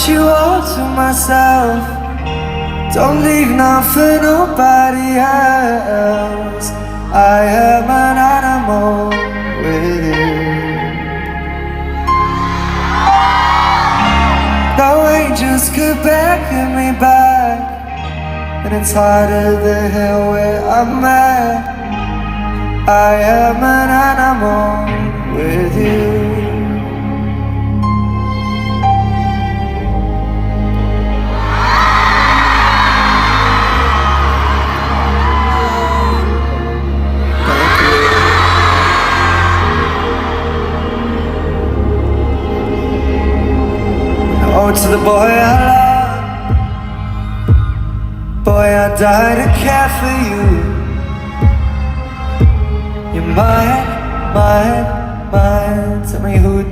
want you all to myself. Don't leave none for nobody else. I am an animal with you. No angels could beckon me back, and it's harder to hear where I'm at. I am an animal with you. Oh, to the boy I love, boy, I die to care for you. You're mine, mine, mine. Tell me who